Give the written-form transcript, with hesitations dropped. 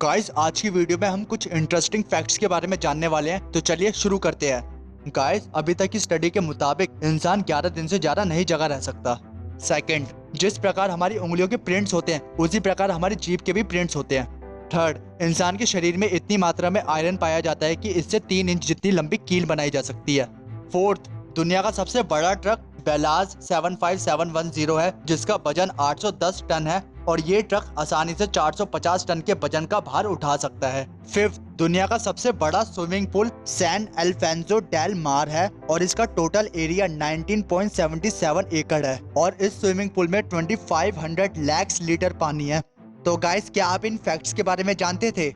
Guys आज की video में हम कुछ इंटरेस्टिंग फैक्ट्स के बारे में जानने वाले हैं, तो चलिए शुरू करते हैं। गाइस अभी तक की स्टडी के मुताबिक इंसान 11 दिन से ज्यादा नहीं जगह रह सकता। सेकंड, जिस प्रकार हमारी उंगलियों के प्रिंट्स होते हैं उसी प्रकार हमारी जीभ के भी प्रिंट्स होते हैं। थर्ड, इंसान के शरीर में इतनी मात्रा में आयरन पाया जाता है कि इससे 3 इंच जितनी लंबी कील बनाई जा सकती है। फोर्थ, दुनिया का सबसे बड़ा ट्रक बेलाज 75710 है, जिसका वजन 810 टन है और ये ट्रक आसानी से 450 टन के वजन का भार उठा सकता है। फिफ्थ, दुनिया का सबसे बड़ा swimming pool San Alfonso del Mar है और इसका टोटल एरिया 19.77 एकड़ है और इस स्विमिंग पूल में 2500 लाख लीटर पानी है। तो गाइस, क्या आप इन फैक्ट्स के बारे में जानते थे?